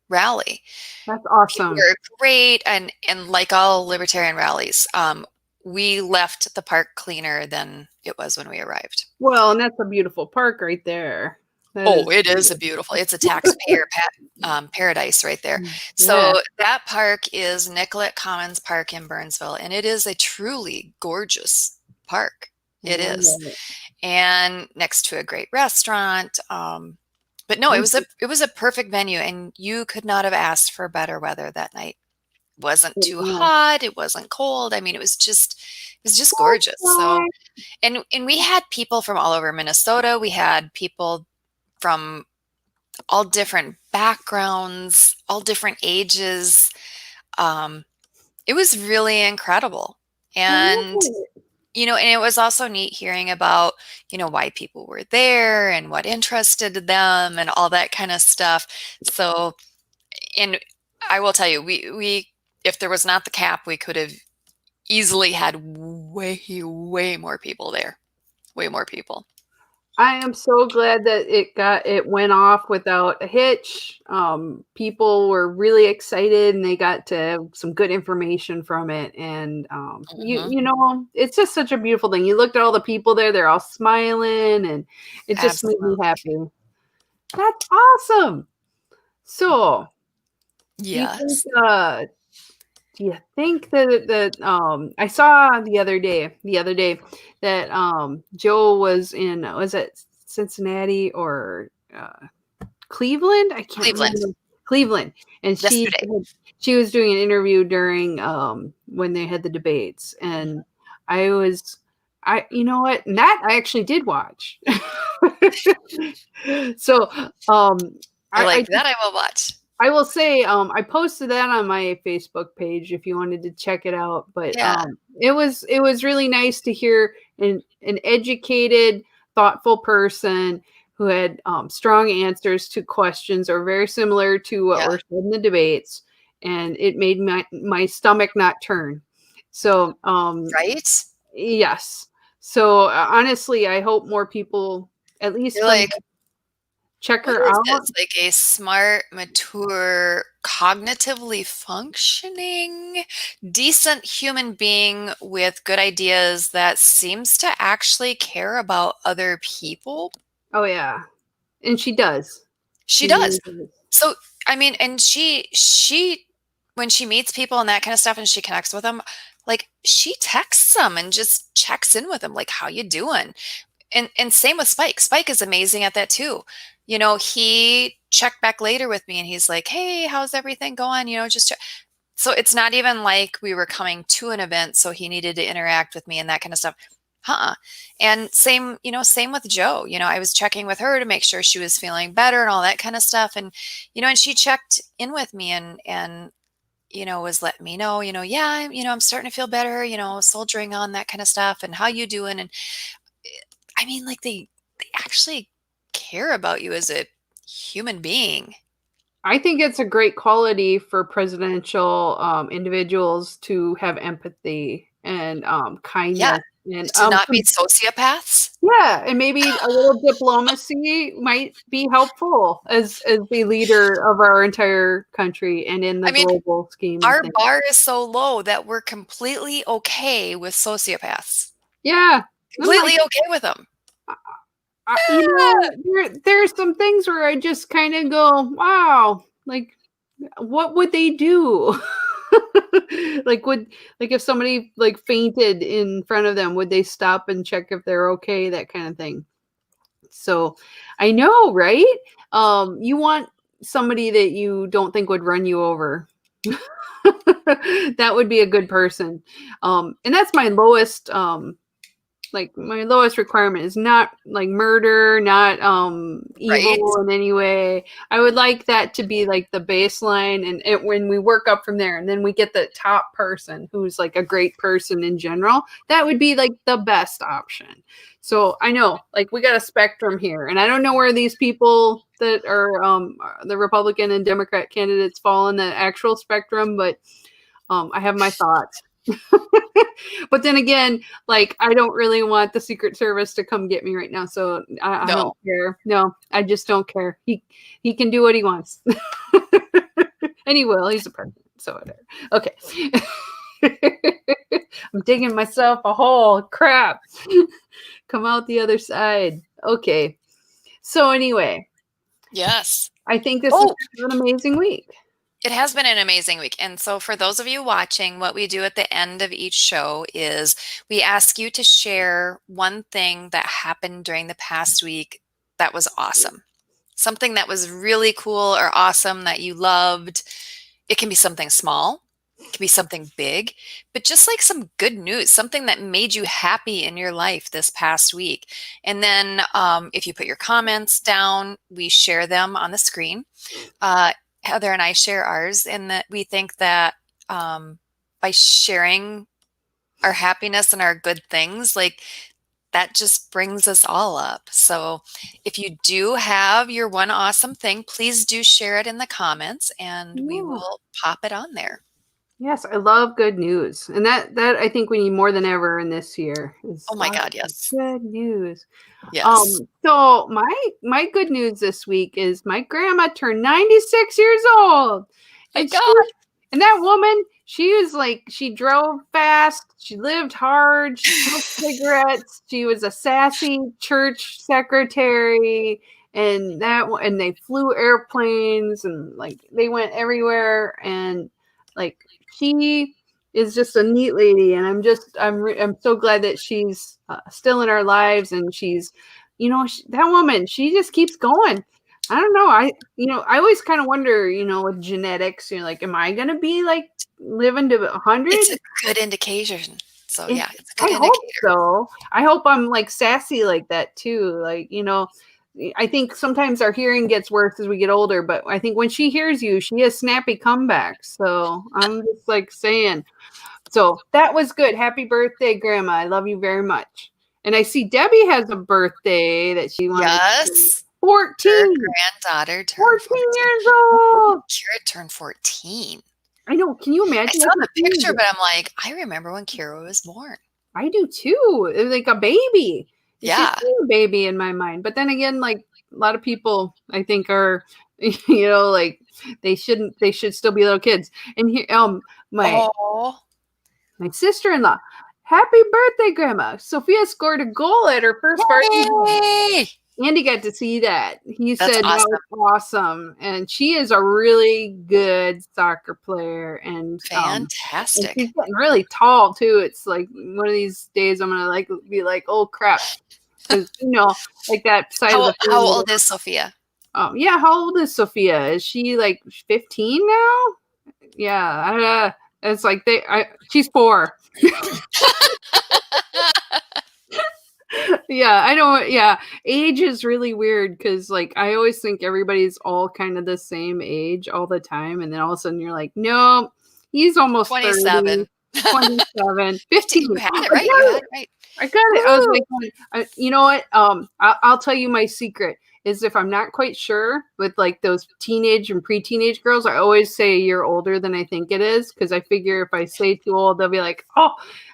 rally. That's People awesome. were great, and like all libertarian rallies, we left the park cleaner than it was when we arrived. Well, and that's a beautiful park right there. That Oh, is it is beautiful. it's a taxpayer paradise right there. Yeah. So that park is Nicollet Commons Park in Burnsville, and it is a truly gorgeous park. I It is, love it. and next to a great restaurant. But no, it was a perfect venue, and you could not have asked for better weather that night. It wasn't too Yeah. hot, it wasn't cold. I mean, it was just That's gorgeous. So, why. and we had people from all over Minnesota. We had people from all different backgrounds, all different ages. Um, it was really incredible. I love And, it. and it was also neat hearing about, why people were there and what interested them and all that kind of stuff. So, and I will tell you, we if there was not the cap, we could have easily had way, way more people there. Way more people. I am so glad that it went off without a hitch. People were really excited, and they got to have some good information from it. And Mhm. it's just such a beautiful thing. You looked at all the people there; they're all smiling, and it just made me Absolutely. happy. That's awesome. So, do you think Yes. do you think that I saw the other day that Joe was it Cincinnati or Cleveland? I can't Cleveland. remember. Cleveland, and Yesterday. she was doing an interview during when they had the debates, and you know what, and that I actually did watch. So I I like that. I will watch. I will say, I posted that on my Facebook page if you wanted to check it out. But Yeah. it was really nice to hear an educated, thoughtful person who had strong answers to questions or very similar to what Yeah. were said in the debates, and it made my stomach not turn. So Right? yes. So honestly, I hope more people, at least You're from like, check what her is out. this? Like a smart, mature, cognitively functioning, decent human being with good ideas that seems to actually care about other people? Oh yeah, and she does. She She really does. does. So, I mean, and she when she meets people and that kind of stuff and she connects with them, like she texts them and just checks in with them, like, how you doing? And same with Spike. Spike is amazing at that too. You know, he checked back later with me and he's like, "Hey, how's everything going?" You know, so it's not even like we were coming to an event, so he needed to interact with me and that kind of stuff. Huh. And same, same with Joe. I was checking with her to make sure she was feeling better and all that kind of stuff. And, and she checked in with me and was letting me know, yeah, I'm starting to feel better, soldiering on that kind of stuff and how you doing. And I mean, like they actually care about you as a human being. I think it's a great quality for presidential individuals to have empathy and Yeah. kindness and To not be sociopaths. yeah, and maybe a little diplomacy might be helpful as the leader of our entire country and in the I mean, global scheme of our things. bar is so low that we're completely okay with sociopaths. Yeah, I'm like, Completely okay with them. Yeah. there's some things where I just kind of go, wow, like what would they do? like would like if somebody like fainted in front of them, would they stop and check if they're okay, that kind of thing. So I know, right? You want somebody that you don't think would run you over. That would be a good person. And that's my lowest my lowest requirement is not like murder, not Right? evil in any way. I would like that to be like the baseline, and when we work up from there, and then we get the top person who's like a great person in general, that would be like the best option. So I know, like, we got a spectrum here, and I don't know where these people that are the Republican and Democrat candidates fall in the actual spectrum, but I have my thoughts. But then again, like, I don't really want the Secret Service to come get me right now, so I don't No. care. No, I just don't care. He can do what he wants, and he will. He's the president, so whatever. Okay. I'm digging myself a hole. Crap. Come out the other side. Okay. So anyway, Yes. I think this has Oh, been an amazing week. it has been an amazing week. And so, for those of you watching, what we do at the end of each show is we ask you to share one thing that happened during the past week that was awesome. Something that was really cool or awesome that you loved. It can be something small, it can be something big, but just like some good news, something that made you happy in your life this past week. And then if you put your comments down, we share them on the screen. Heather and I share ours, and that we think that by sharing our happiness and our good things, like that just brings us all up. So if you do have your one awesome thing, please do share it in the comments and we Yeah. will pop it on there. Yes, I love good news, and that I think we need more than ever in this year is Oh my lots God, of yes. good news. Yes. So my good news this week is my grandma turned 96 years old, My and God. that woman, she was like, she drove fast, she lived hard, she smoked cigarettes, she was a sassy church secretary, and they flew airplanes, and like they went everywhere, and like she is just a neat lady, and I'm so glad that she's still in our lives, and she's, that woman, she just keeps going. I don't know. I always kind of wonder, with genetics, like, am I gonna be like living to 100? It's a good indication. So yeah, it's a good I hope indicator. so. I hope I'm like sassy like that too. Like, I think sometimes our hearing gets worse as we get older, but I think when she hears you, she has snappy comebacks. So I'm just like saying, so that was good. Happy birthday, Grandma. I love you very much. And I see Debbie has a birthday that she wanted to say. Yes. 14. Her granddaughter turned 14 14. years old. Kira turned 14. I know. Can you I imagine? saw the picture, but I'm like, I remember when Kira was born. I do too. It was like a baby. Yeah. She's a baby in my mind. But then again, like a lot of people, I think are, like they should still be little kids. And here, my sister-in-law, happy birthday, Grandma. Sophia scored a goal at her first birthday. Andy got to see that. He said awesome. that was awesome. And she is a really good soccer player. And fantastic. And she's getting really tall too. It's like one of these days I'm gonna be like, oh crap. Because like that size how, of how old is Sophia? Yeah, how old is Sophia? Is she like 15 now? Yeah. It's like she's 4. Yeah, I don't. Yeah, age is really weird because, like, I always think everybody's all kind of the same age all the time, and then all of a sudden you're like, no, he's almost 27. 30, 27, 15. You had it right. You had it right. I got it. I was like, you know what? I'll tell you my secret is if I'm not quite sure with like those teenage and pre-teenage girls, I always say a year older than I think it is because I figure if I say too old, they'll be like, oh,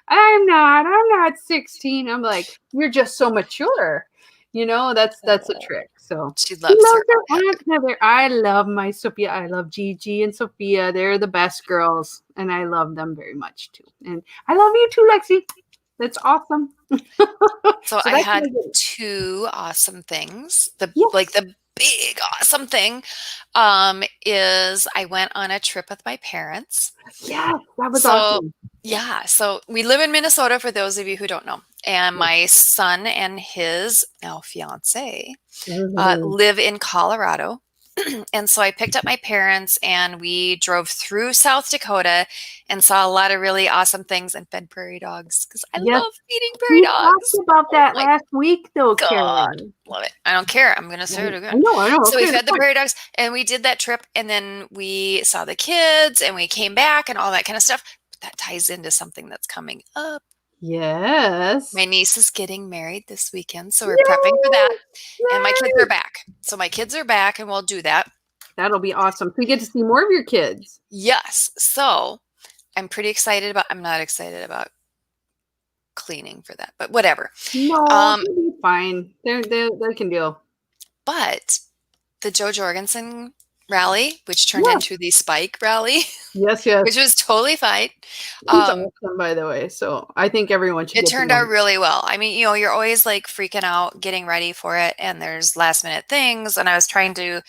I'm not 16. I'm like, you're just so mature. That's a trick. So she loves her Aunt Heather. I love my Sophia. I love Gigi and Sophia. They're the best girls, and I love them very much too. And I love you too, Lexi. That's awesome. So I had 2 awesome things. The big awesome thing is I went on a trip with my parents. Yeah, that was awesome. Yeah, so we live in Minnesota for those of you who don't know. And my son and his now fiance live in Colorado. And so I picked up my parents and we drove through South Dakota and saw a lot of really awesome things and fed prairie dogs because I love feeding prairie dogs. We talked about that last week, though, Karen. Love it. I don't care. I'm going to say it again. I know. So we fed the prairie dogs and we did that trip and then we saw the kids and we came back and all that kind of stuff. But that ties into something that's coming up. Yes. My niece is getting married this weekend, so we're prepping for that. And my kids are back. So my kids are back and we'll do that. That'll be awesome. So we get to see more of your kids. Yes. So I'm pretty excited I'm not excited about cleaning for that, but whatever. No, they'll be fine. They can deal. But the Joe Jorgensen rally, which turned into the Spike rally. Yes. Which was totally fine. Awesome, by the way. So I think everyone should. It turned out really well. I mean, you're always like freaking out, getting ready for it, and there's last minute things. And I was trying to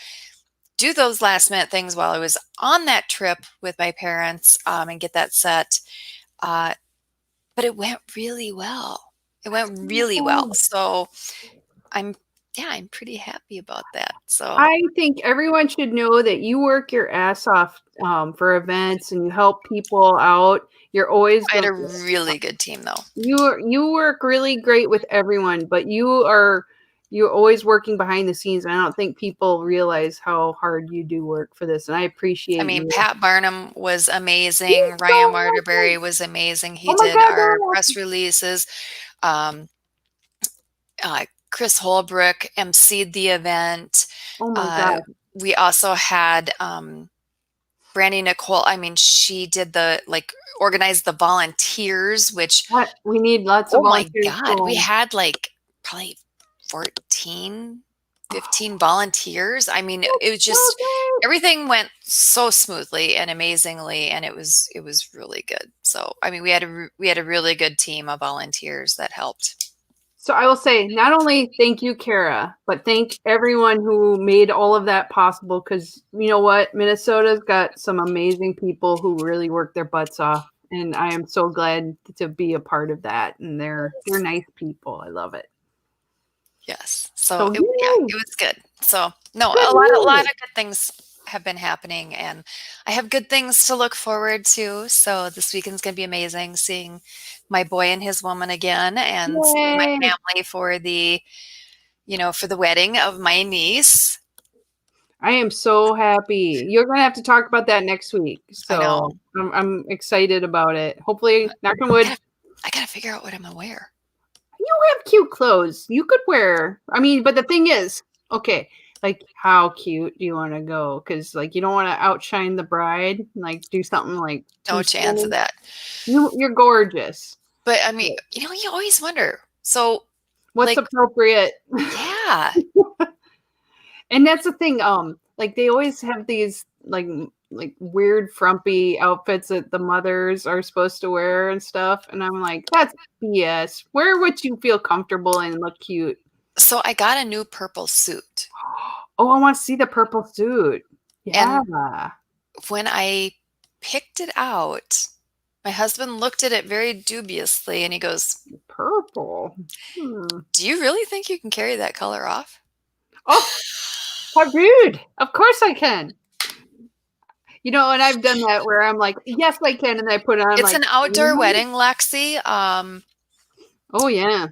do those last minute things while I was on that trip with my parents and get that set. But it went really well. It went really well. So I'm pretty happy about that. So I think everyone should know that you work your ass off for events and you help people out. You're always. I had a really good team, though. You work really great with everyone, but you're always working behind the scenes. And I don't think people realize how hard you do work for this. And I appreciate. I mean, Pat Barnum was amazing. Ryan Waterbury was amazing. He did our press releases. Chris Holbrook emceed the event. Oh my God. We also had Brandy Nicole. I mean, she did organized the volunteers, which we need lots of volunteers. Oh my God. We had probably 14, 15 volunteers. I mean, it was just, everything went so smoothly and amazingly, and it was really good. So, I mean, we had a really good team of volunteers that helped. So I will say, not only thank you, Cara, but thank everyone who made all of that possible. Because you know what, Minnesota's got some amazing people who really work their butts off, and I am so glad to be a part of that. And they're nice people. I love it. Yes. So So it was good. So no, good a lot news. of good things have been happening, and I have good things to look forward to. So this weekend's going to be amazing, seeing my boy and his woman again, and my Yay. family for the, for the wedding of my niece. I am so happy. You're gonna have to talk about that next week. I know. So I'm excited about it. Hopefully, knock on wood. I gotta figure out what I'm gonna wear. You have cute clothes. You could wear. I mean, but the thing is, okay, like how cute do you want to go? Because like you don't want to outshine the bride. Like do something like No chance of that. You're gorgeous. But I mean, you always wonder. So what's like, appropriate? Yeah. And that's the thing. Like they always have these like weird frumpy outfits that the mothers are supposed to wear and stuff. And I'm like, that's BS. Wear what you feel comfortable and look cute. So I got a new purple suit. Oh, I want to see the purple suit. Yeah. And when I picked it out, my husband looked at it very dubiously and he goes, purple. Do you really think you can carry that color off? Oh, how rude. Of course I can. And I've done that where I'm like, yes, I can. And I put it on. It's an outdoor wedding, Lexi. Oh, yeah.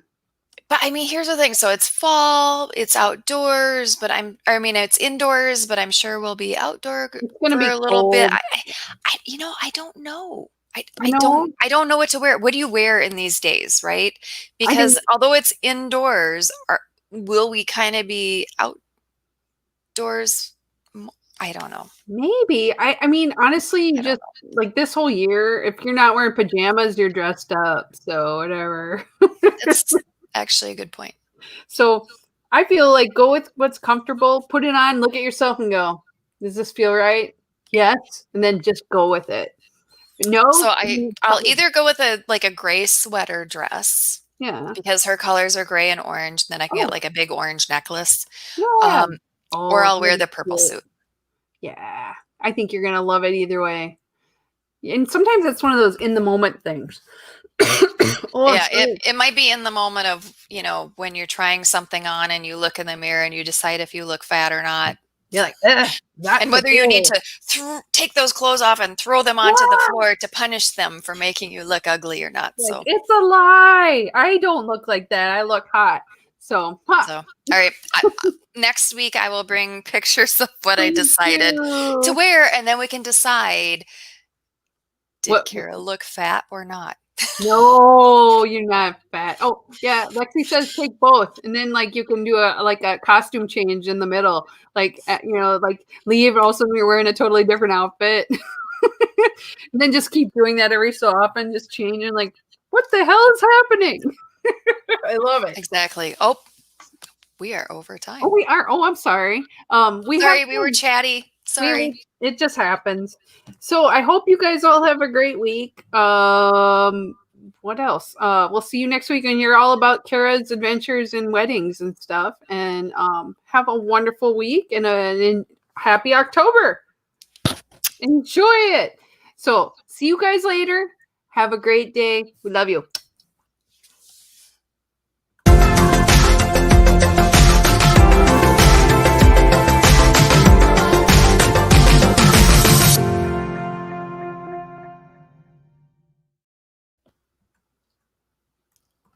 But I mean, here's the thing. So it's fall, it's outdoors, but it's indoors, but I'm sure we'll be outdoor it's gonna for be a little cold. bit. I don't know. I don't know what to wear. What do you wear in these days, right? Because although it's indoors, will we kind of be outdoors? I don't know. Maybe. I mean, honestly, just like this whole year, if you're not wearing pajamas, you're dressed up. So whatever. That's actually a good point. So I feel like go with what's comfortable, put it on, look at yourself and go, does this feel right? Yes. And then just go with it. No. So I'll either go with a gray sweater dress. Yeah. Because her colors are gray and orange. And then I can get like a big orange necklace. Yeah. Or I'll wear the purple suit. Yeah. I think you're going to love it either way. And sometimes it's one of those in the moment things. It might be in the moment of, when you're trying something on and you look in the mirror and you decide if you look fat or not. You're like, and whether you need to take those clothes off and throw them onto the floor to punish them for making you look ugly or not. So it's a lie. I don't look like that. I look hot. So all right. Next week I will bring pictures of what I decided to wear, and then we can decide, did Cara look fat or not? No, you're not fat. Oh, yeah. Lexi says take both. And then you can do a costume change in the middle. Leave. All of a sudden you're wearing a totally different outfit. And then just keep doing that every so often, just changing what the hell is happening? I love it. Exactly. Oh, we are over time. Oh, we are. Oh, I'm sorry. We were chatty. Sorry. It just happens. So I hope you guys all have a great week. What else? We'll see you next week and hear all about Cara's adventures and weddings and stuff. And have a wonderful week and a happy October. Enjoy it. So see you guys later. Have a great day. We love you.